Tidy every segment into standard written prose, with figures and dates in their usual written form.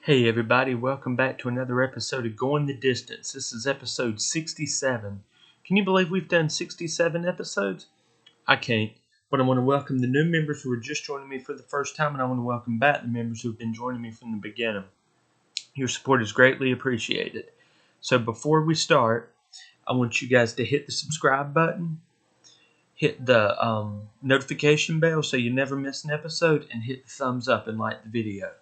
Hey everybody, welcome back to another episode of Going the Distance. This is episode 67. Can you believe we've done 67 episodes? I can't, but I want to welcome the new members who are just joining me for the first time, and I want to welcome back the members who have been joining me from the beginning. Your support is greatly appreciated. So before we start, I want you guys to hit the subscribe button, hit the notification bell so you never miss an episode, and hit the thumbs up and like the video.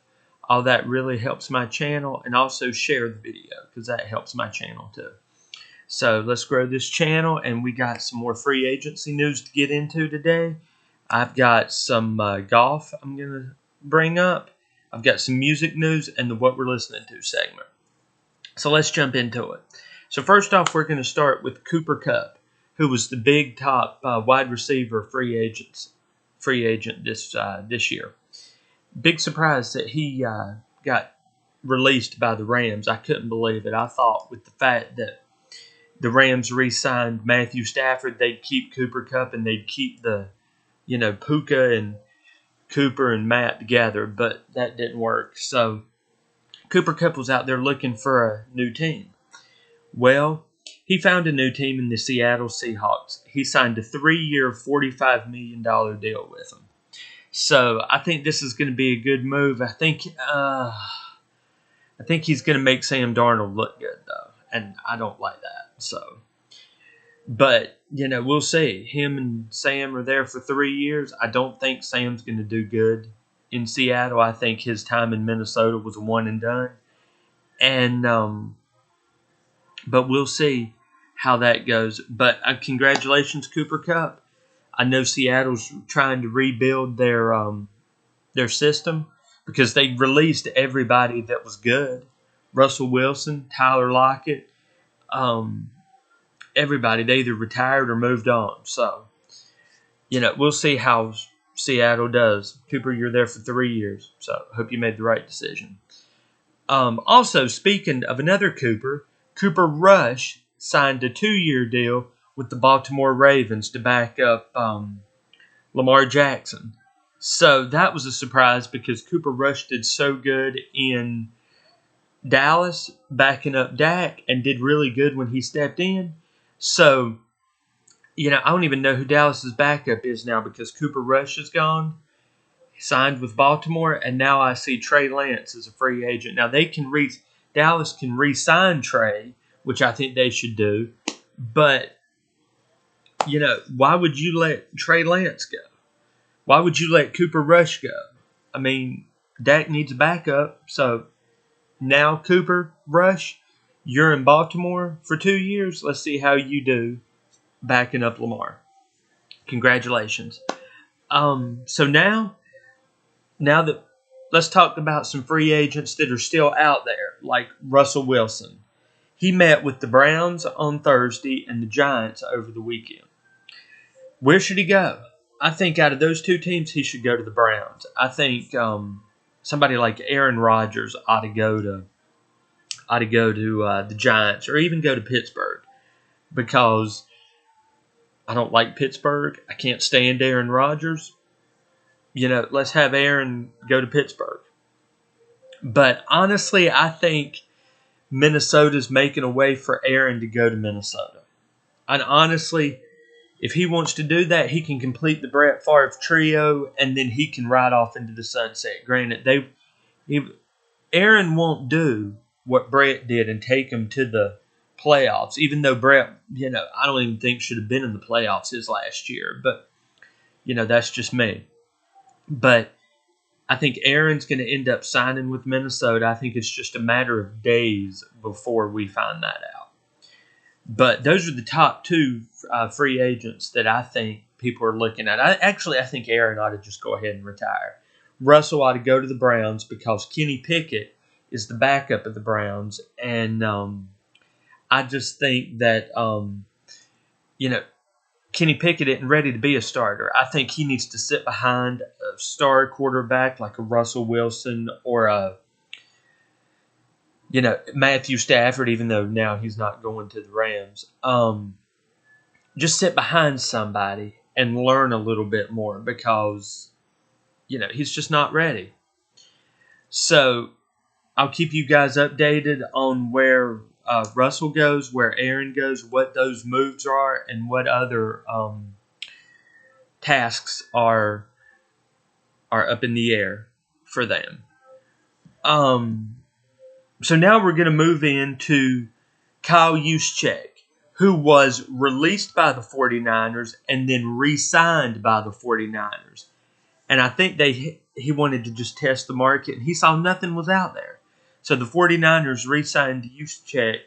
All that really helps my channel, and also share the video because that helps my channel too. So let's grow this channel, and we got some more free agency news to get into today. I've got some golf I'm going to bring up. I've got some music news and the What We're Listening To segment. So let's jump into it. So first off, we're going to start with Cooper Kupp, who was the big top wide receiver free agent this year. Big surprise that he got released by the Rams. I couldn't believe it. I thought with the fact that the Rams re-signed Matthew Stafford, they'd keep Cooper Kupp and they'd keep the, Puka and Cooper and Matt together, but that didn't work. So Cooper Kupp was out there looking for a new team. Well, he found a new team in the Seattle Seahawks. He signed a 3-year, $45 million deal with them. So I think this is going to be a good move. I think he's going to make Sam Darnold look good though, and I don't like that. So, but we'll see. Him and Sam are there for 3 years. I don't think Sam's going to do good in Seattle. I think his time in Minnesota was a one and done, and but we'll see how that goes. But congratulations, Cooper Kupp. I know Seattle's trying to rebuild their system because they released everybody that was good. Russell Wilson, Tyler Lockett, everybody. They either retired or moved on. So, we'll see how Seattle does. Cooper, you're there for 3 years, so hope you made the right decision. Also, speaking of another Cooper, Cooper Rush signed a 2-year deal with the Baltimore Ravens to back up Lamar Jackson. So that was a surprise because Cooper Rush did so good in Dallas, backing up Dak, and did really good when he stepped in. So, I don't even know who Dallas's backup is now because Cooper Rush is gone. He signed with Baltimore, and now I see Trey Lance as a free agent. Now Dallas can re-sign Trey, which I think they should do, but why would you let Trey Lance go? Why would you let Cooper Rush go? I mean, Dak needs a backup. So now Cooper Rush, you're in Baltimore for 2 years. Let's see how you do backing up Lamar. Congratulations. So now that let's talk about some free agents that are still out there, like Russell Wilson. He met with the Browns on Thursday and the Giants over the weekend. Where should he go? I think out of those two teams, he should go to the Browns. I think somebody like Aaron Rodgers ought to go to the Giants, or even go to Pittsburgh, because I don't like Pittsburgh. I can't stand Aaron Rodgers. Let's have Aaron go to Pittsburgh. But honestly, I think Minnesota's making a way for Aaron to go to Minnesota. And honestly, if he wants to do that, he can complete the Brett Favre trio, and then he can ride off into the sunset. Granted, Aaron won't do what Brett did and take him to the playoffs, even though Brett, I don't even think should have been in the playoffs his last year. But, that's just me. But I think Aaron's going to end up signing with Minnesota. I think it's just a matter of days before we find that out. But those are the top two free agents that I think people are looking at. I think Aaron ought to just go ahead and retire. Russell ought to go to the Browns because Kenny Pickett is the backup of the Browns. And I just think that, Kenny Pickett isn't ready to be a starter. I think he needs to sit behind a star quarterback like a Russell Wilson or a Matthew Stafford, even though now he's not going to the Rams. Just sit behind somebody and learn a little bit more because, he's just not ready. So I'll keep you guys updated on where Russell goes, where Aaron goes, what those moves are, and what other tasks are up in the air for them. So now we're going to move into Kyle Juszczyk, who was released by the 49ers and then re-signed by the 49ers. And I think he wanted to just test the market, and he saw nothing was out there. So the 49ers re-signed Juszczyk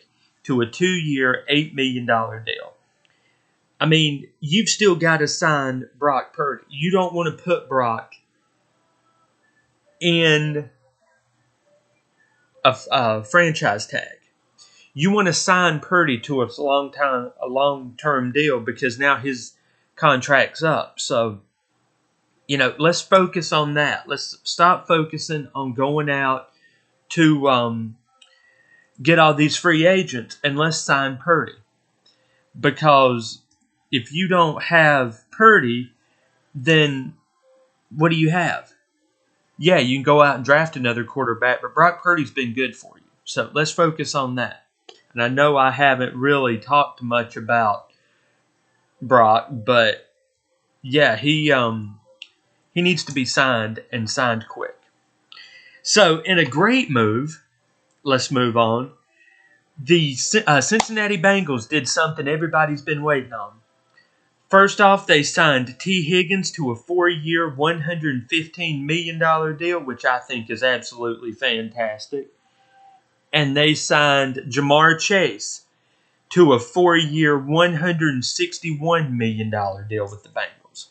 to a 2-year, $8 million deal. I mean, you've still got to sign Brock Purdy. You don't want to put Brock in a franchise tag. You want to sign Purdy to a long-term deal because now his contract's up. So, let's focus on that. Let's stop focusing on going out to get all these free agents and let's sign Purdy. Because if you don't have Purdy, then what do you have? Yeah, you can go out and draft another quarterback, but Brock Purdy's been good for you. So let's focus on that. And I know I haven't really talked much about Brock, but yeah, he needs to be signed and signed quick. So in a great move, let's move on. The Cincinnati Bengals did something everybody's been waiting on. First off, they signed T. Higgins to a 4-year, $115 million deal, which I think is absolutely fantastic. And they signed Jamar Chase to a 4-year, $161 million deal with the Bengals.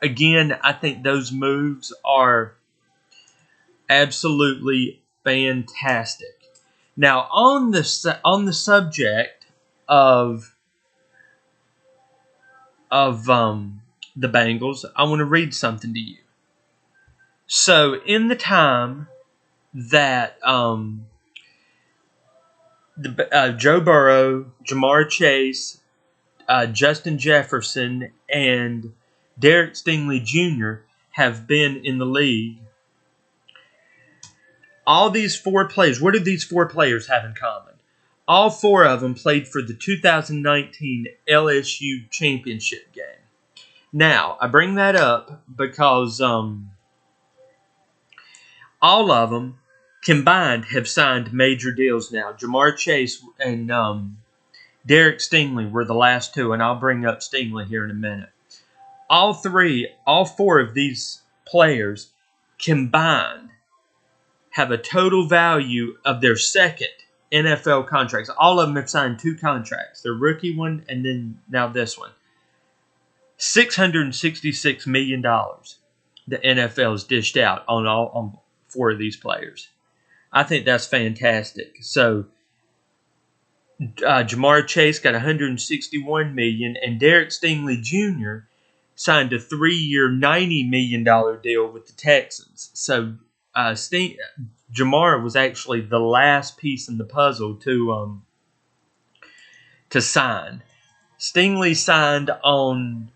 Again, I think those moves are absolutely fantastic. Now, on the subject of the Bengals, I want to read something to you. So, in the time that Joe Burrow, Jamar Chase, Justin Jefferson, and Derek Stingley Jr. have been in the league, all these 4 players, what do these 4 players have in common? All 4 of them played for the 2019 LSU championship game. Now, I bring that up because all of them combined have signed major deals now. Jamar Chase and Derek Stingley were the last 2, and I'll bring up Stingley here in a minute. All 4 of these players combined have a total value of their second NFL contracts. All of them have signed 2 contracts. Their rookie one and then now this one. $666 million the NFL has dished out on 4 of these players. I think that's fantastic. So Jamar Chase got $161 million, and Derek Stingley Jr. signed a 3-year, $90 million deal with the Texans. So Jamar was actually the last piece in the puzzle to sign. Stingley signed on,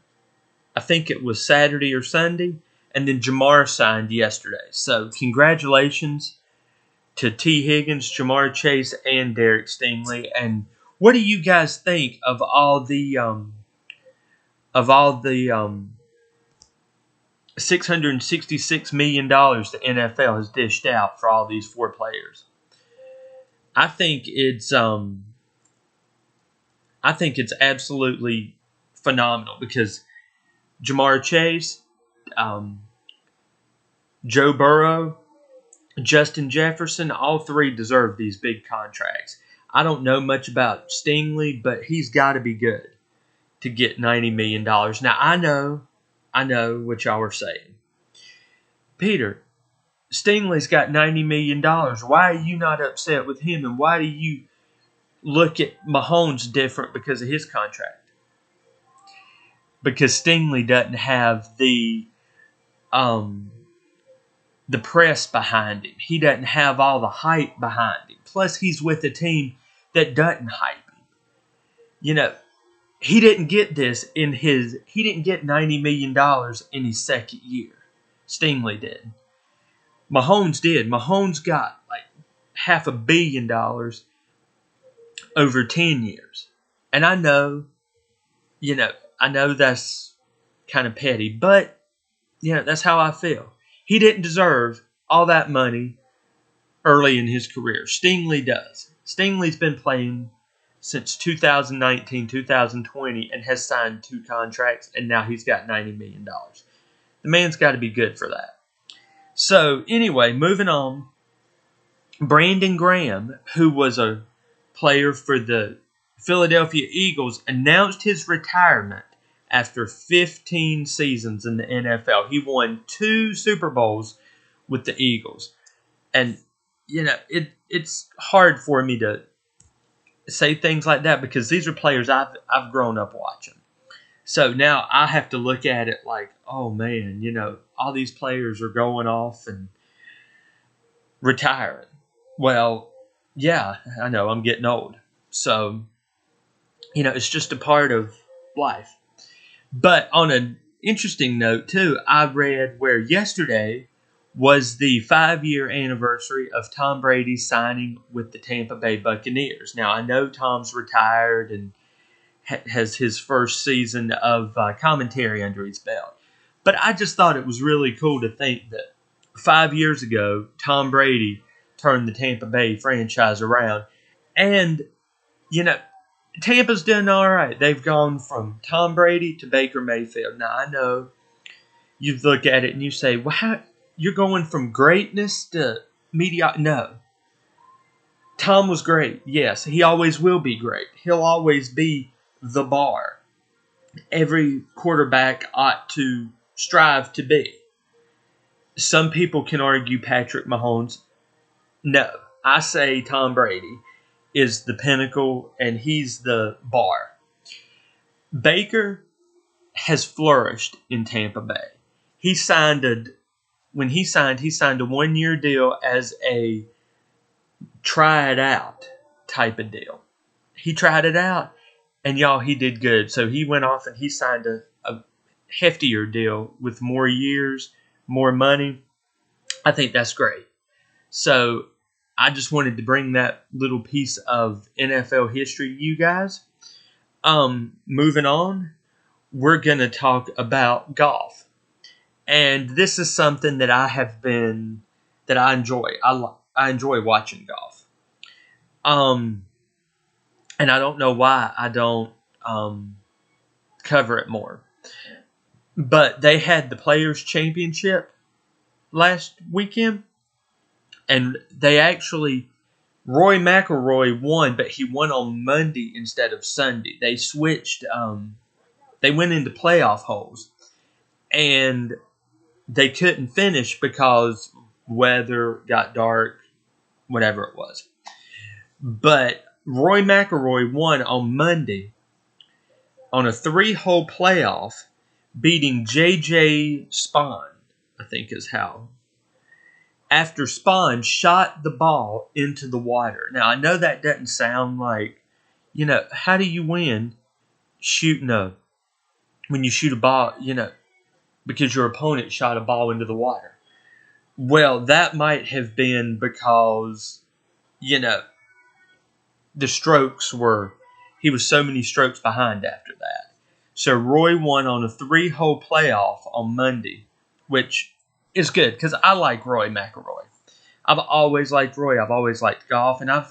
I think it was Saturday or Sunday, and then Jamar signed yesterday. So congratulations to T. Higgins, Jamar Chase, and Derek Stingley. And what do you guys think of all the $666 million the NFL has dished out for all these 4 players? I think it's absolutely phenomenal because Jamar Chase, Joe Burrow, Justin Jefferson, all 3 deserve these big contracts. I don't know much about Stingley, but he's got to be good to get $90 million. Now, I know what y'all are saying. Peter, Stingley's got $90 million. Why are you not upset with him? And why do you look at Mahomes different because of his contract? Because Stingley doesn't have the press behind him. He doesn't have all the hype behind him. Plus, he's with a team that doesn't hype him. He didn't get $90 million in his second year. Stingley did. Mahomes did. Mahomes got like $500 million over 10 years. And I know, I know that's kind of petty, but, that's how I feel. He didn't deserve all that money early in his career. Stingley does. Stingley's been playing since 2019, 2020, and has signed 2 contracts, and now he's got $90 million. The man's got to be good for that. So, anyway, moving on. Brandon Graham, who was a player for the Philadelphia Eagles, announced his retirement after 15 seasons in the NFL. He won 2 Super Bowls with the Eagles. And, it's hard for me to say things like that because these are players I've grown up watching. So now I have to look at it like, oh man, all these players are going off and retiring. Well, yeah, I know I'm getting old. So, it's just a part of life. But on an interesting note too, I read where yesterday was the 5-year anniversary of Tom Brady signing with the Tampa Bay Buccaneers. Now, I know Tom's retired and has his first season of commentary under his belt. But I just thought it was really cool to think that 5 years ago, Tom Brady turned the Tampa Bay franchise around. And, Tampa's doing all right. They've gone from Tom Brady to Baker Mayfield. Now, I know you look at it and you say, well, you're going from greatness to mediocrity. No. Tom was great. Yes, he always will be great. He'll always be the bar every quarterback ought to strive to be. Some people can argue Patrick Mahomes. No, I say Tom Brady is the pinnacle and he's the bar. Baker has flourished in Tampa Bay. He signed a 1-year deal as a try it out type of deal. He tried it out. And y'all, he did good. So he went off and he signed a heftier deal with more years, more money. I think that's great. So I just wanted to bring that little piece of NFL history to you guys. Moving on, we're going to talk about golf. And this is something that I enjoy. I enjoy watching golf. And I don't know why I don't cover it more. But they had the Players' Championship last weekend. And Roy McIlroy won, but he won on Monday instead of Sunday. They switched, they went into playoff holes. And they couldn't finish because weather got dark, whatever it was. But Roy McIlroy won on Monday on a 3-hole playoff, beating J.J. Spahn, I think is how. After Spahn shot the ball into the water. Now, I know that doesn't sound like, how do you win when you shoot a ball, because your opponent shot a ball into the water? Well, that might have been because, he was so many strokes behind after that. So Roy won on a 3-hole playoff on Monday, which is good because I like Roy McIlroy. I've always liked Roy. I've always liked golf, and I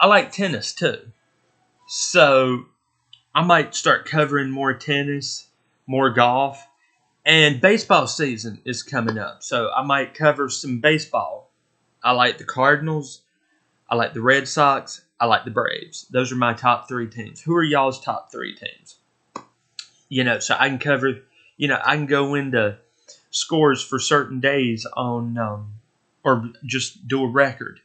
like tennis too. So I might start covering more tennis, more golf, and baseball season is coming up. So I might cover some baseball. I like the Cardinals. I like the Red Sox. I like the Braves. Those are my top 3 teams. Who are y'all's top 3 teams? So I can cover, I can go into scores for certain days on, or just do a record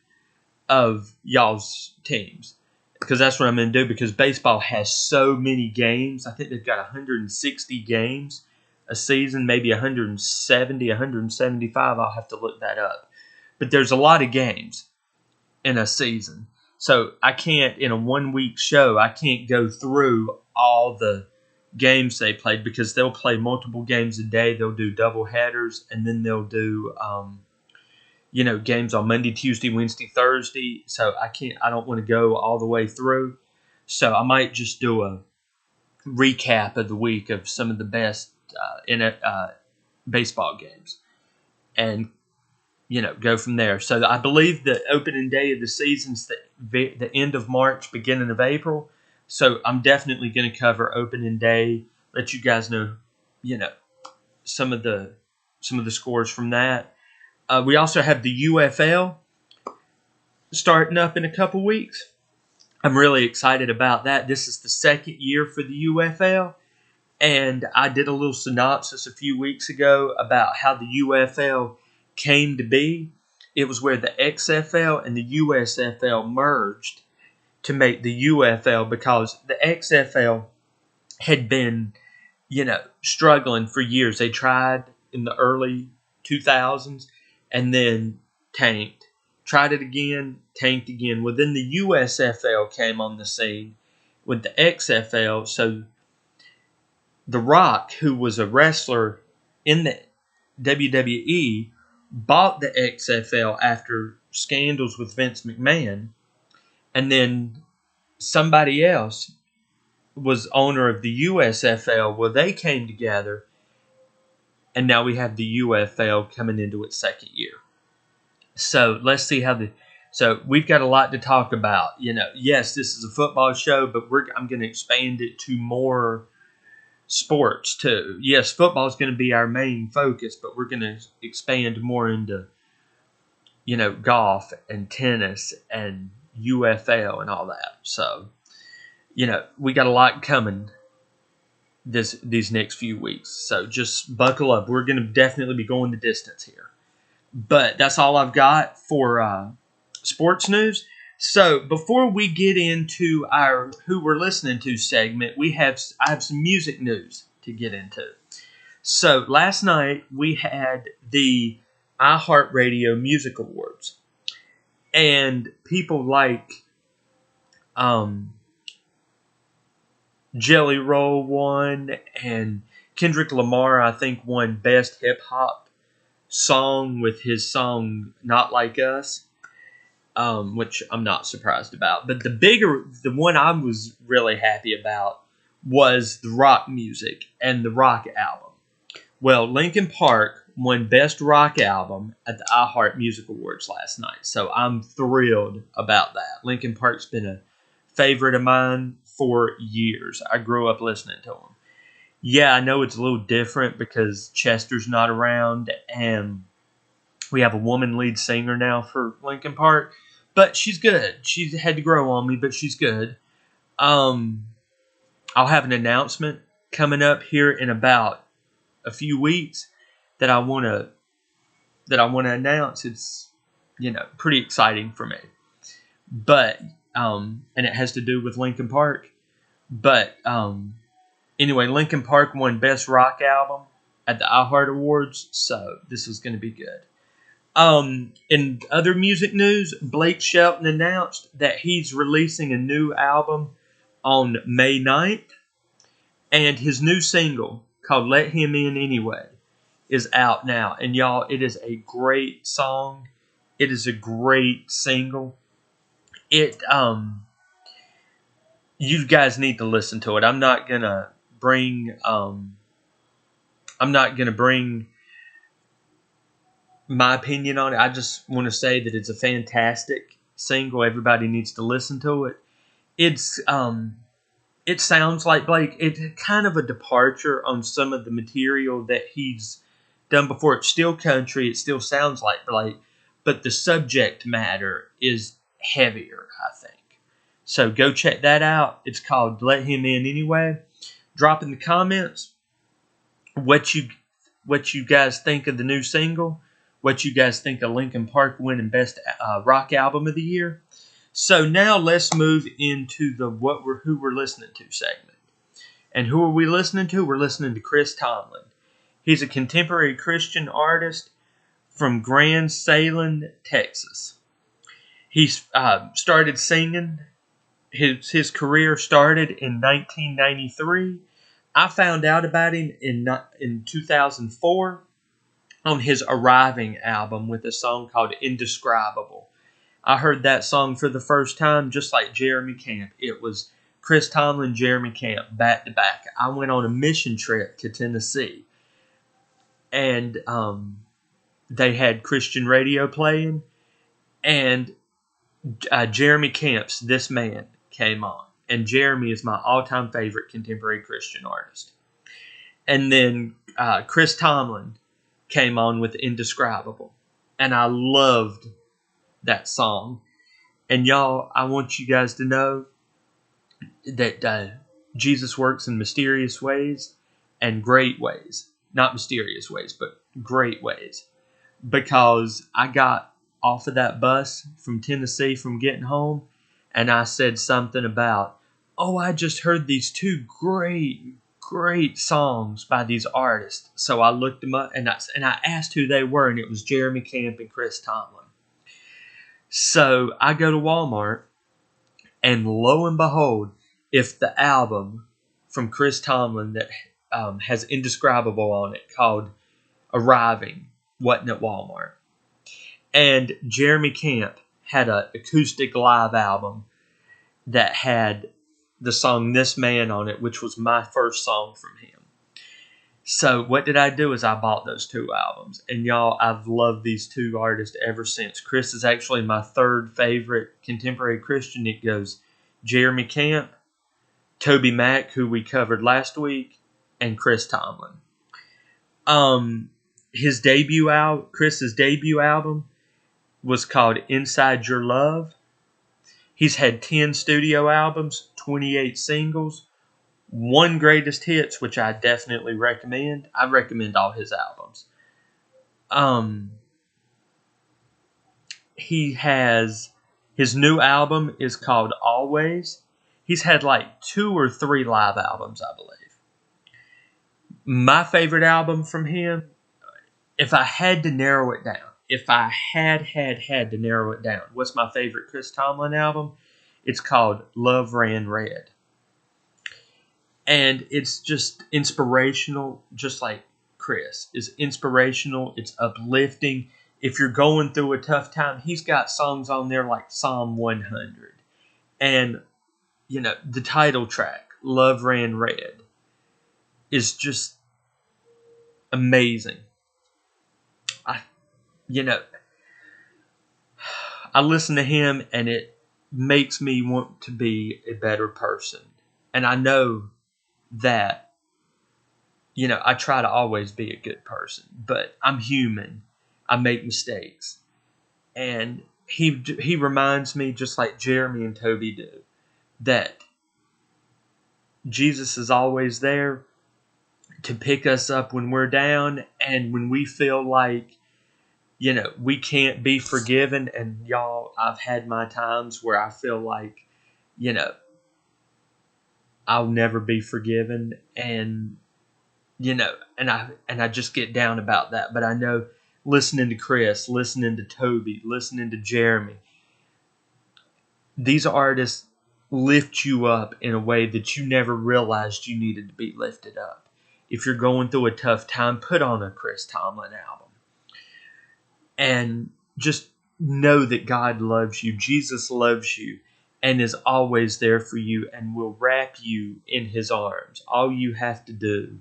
of y'all's teams. Because that's what I'm going to do because baseball has so many games. I think they've got 160 games a season, maybe 170, 175. I'll have to look that up. But there's a lot of games in a season. So I can't, in a 1-week show, I can't go through all the games they played because they'll play multiple games a day. They'll do double headers and then they'll do games on Monday, Tuesday, Wednesday, Thursday. So I don't want to go all the way through. So I might just do a recap of the week of some of the best in baseball games, and go from there. So I believe the opening day of the season's the end of March, beginning of April. So I'm definitely going to cover opening day. Let you guys know, some of the scores from that. We also have the UFL starting up in a couple weeks. I'm really excited about that. This is the second year for the UFL. And I did a little synopsis a few weeks ago about how the UFL came to be. It was where the XFL and the USFL merged to make the UFL, because the XFL had been, struggling for years. They tried in the early 2000s and then tanked. Tried it again, tanked again. Well, then the USFL came on the scene with the XFL. So The Rock, who was a wrestler in the WWE, bought the XFL after scandals with Vince McMahon, and then somebody else was owner of the USFL. Well, they came together, and now we have the UFL coming into its second year. So let's see so we've got a lot to talk about. Yes, this is a football show, but I'm going to expand it to more sports too. Yes, football is going to be our main focus, but we're going to expand more into, golf and tennis and UFL and all that. So, we got a lot coming these next few weeks. So just buckle up. We're going to definitely be going the distance here. But that's all I've got for sports news. So before we get into our Who We're Listening To segment, I have some music news to get into. So last night we had the iHeartRadio Music Awards, and people like Jelly Roll won, and Kendrick Lamar, I think, won Best Hip Hop Song with his song Not Like Us. Which I'm not surprised about. But the one I was really happy about was the rock music and the rock album. Well, Linkin Park won Best Rock Album at the iHeart Music Awards last night. So I'm thrilled about that. Linkin Park's been a favorite of mine for years. I grew up listening to them. Yeah, I know it's a little different because Chester's not around, and we have a woman lead singer now for Linkin Park. But she's good. She's had to grow on me, but she's good. I'll have an announcement coming up here in about a few weeks that I want to announce. It's pretty exciting for me. But and it has to do with Linkin Park. But anyway, Linkin Park won Best Rock Album at the iHeart Awards, so this is going to be good. In other music news, Blake Shelton announced that he's releasing a new album on May 9th, and his new single called Let Him In Anyway is out now. And y'all, it is a great song. It is a great single. You guys need to listen to it. I'm not gonna bring my opinion on it. I just want to say that it's a fantastic single. Everybody needs to listen to it. It sounds like Blake. It's kind of a departure on some of the material that he's done before. It's still country. It still sounds like Blake, but the subject matter is heavier, I think. So go check that out. It's called Let Him In Anyway. Drop in the comments what you guys think of the new single, what you guys think of Linkin Park winning Best Rock Album of the Year. So now let's move into the Who We're Listening To segment. And who are we listening to? We're listening to Chris Tomlin. He's a contemporary Christian artist from Grand Salem, Texas. He started singing. His career started in 1993. I found out about him in 2004. on his Arriving album with a song called Indescribable. I heard that song for the first time just like Jeremy Camp. It was Chris Tomlin, Jeremy Camp, back to back. I went on a mission trip to Tennessee, and they had Christian radio playing, and Jeremy Camp's This Man came on. And Jeremy is my all-time favorite contemporary Christian artist. And then Chris Tomlin came on with Indescribable. And I loved that song. And y'all, I want you guys to know that Jesus works in mysterious ways and great ways. Not mysterious ways, but great ways. Because I got off of that bus from Tennessee from getting home, and I said something about, oh, I just heard these two great songs by these artists. So I looked them up, and I asked who they were, and it was Jeremy Camp and Chris Tomlin. So I go to Walmart, and lo and behold, if the album from Chris Tomlin that has Indescribable on it, called Arriving, wasn't at Walmart. And Jeremy Camp had an acoustic live album that had the song This Man on it, which was my first song from him. So what did I do is I bought those two albums. And y'all, I've loved these two artists ever since. Chris is actually my third favorite contemporary Christian. It goes Jeremy Camp, Toby Mac, who we covered last week, and Chris Tomlin. Chris's debut album was called Inside Your Love. He's had 10 studio albums, 28 singles, 1 greatest hits, which I definitely recommend. I recommend all his albums. He has, his new album is called Always. He's had like 2 or 3 live albums, I believe. My favorite album from him, if I had to narrow it down, if I had to narrow it down, what's my favorite Chris Tomlin album? It's called Love Ran Red. And it's just inspirational, just like Chris. It's inspirational, it's uplifting. If you're going through a tough time, he's got songs on there like Psalm 100. And, you know, the title track, Love Ran Red, is just amazing. I listen to him and it makes me want to be a better person. And I know that, I try to always be a good person, but I'm human. I make mistakes. And he reminds me, just like Jeremy and Toby do, that Jesus is always there to pick us up when we're down and when we feel like, we can't be forgiven. And y'all, I've had my times where I feel like, I'll never be forgiven. And, and I just get down about that. But I know listening to Chris, listening to Toby, listening to Jeremy, these artists lift you up in a way that you never realized you needed to be lifted up. If you're going through a tough time, put on a Chris Tomlin album. And just know that God loves you, Jesus loves you, and is always there for you and will wrap you in his arms. All you have to do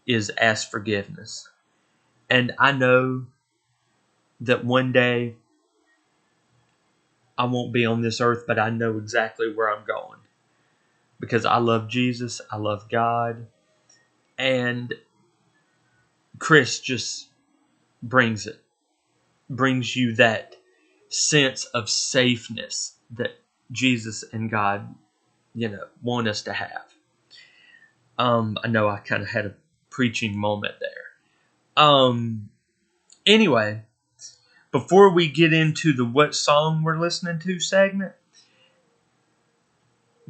is ask forgiveness. And I know that one day I won't be on this earth, but I know exactly where I'm going. Because I love Jesus, I love God, and Chris just brings you that sense of safeness that Jesus and God, want us to have. I know I kind of had a preaching moment there. Anyway, before we get into the what song we're listening to segment,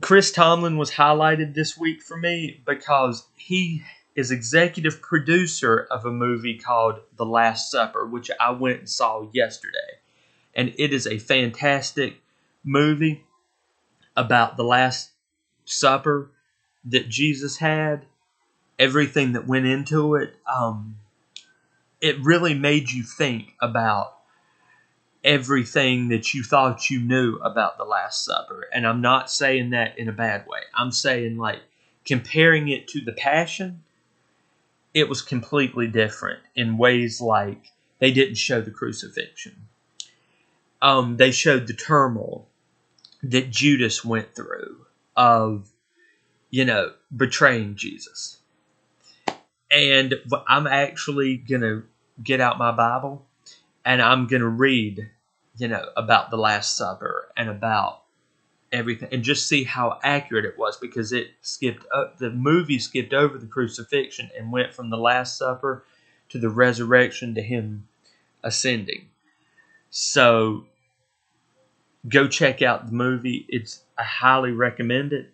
Chris Tomlin was highlighted this week for me because he is executive producer of a movie called The Last Supper, which I went and saw yesterday. And it is a fantastic movie about the Last Supper that Jesus had, everything that went into it. it really made you think about everything that you thought you knew about the Last Supper. And I'm not saying that in a bad way. I'm saying, like, comparing it to the Passion, it was completely different in ways like they didn't show the crucifixion. They showed the turmoil that Judas went through of, betraying Jesus. And I'm actually going to get out my Bible and I'm going to read, about the Last Supper and about everything and just see how accurate it was, because the movie skipped over the crucifixion and went from the Last Supper to the resurrection to him ascending. So go check out the movie. I highly recommend it.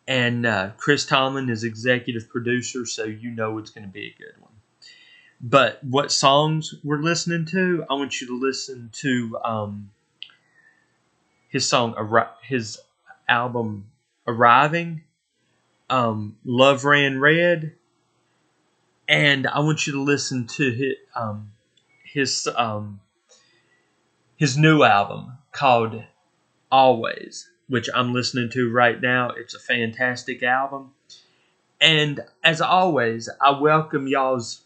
And Chris Tomlin is executive producer, so it's going to be a good one. But what songs we're listening to, I want you to listen to his album Arriving, Love Ran Red, and I want you to listen to his new album called Always, which I'm listening to right now. It's a fantastic album. And as always, I welcome y'all's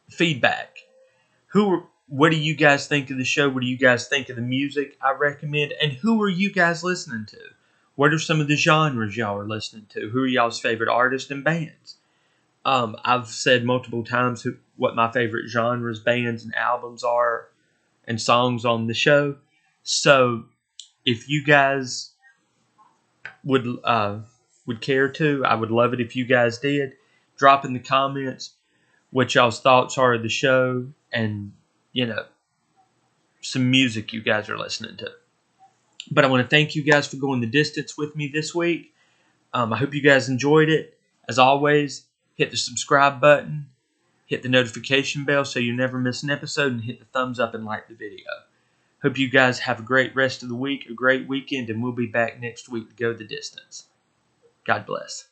feedback. What do you guys think of the show? What do you guys think of the music I recommend? And who are you guys listening to? What are some of the genres y'all are listening to? Who are y'all's favorite artists and bands? I've said multiple times what my favorite genres, bands, and albums are, and songs on the show. So if you guys would care to, I would love it if you guys did. Drop in the comments what y'all's thoughts are of the show and, some music you guys are listening to. But I want to thank you guys for going the distance with me this week. I hope you guys enjoyed it. As always, hit the subscribe button, hit the notification bell so you never miss an episode, and hit the thumbs up and like the video. Hope you guys have a great rest of the week, a great weekend, and we'll be back next week to go the distance. God bless.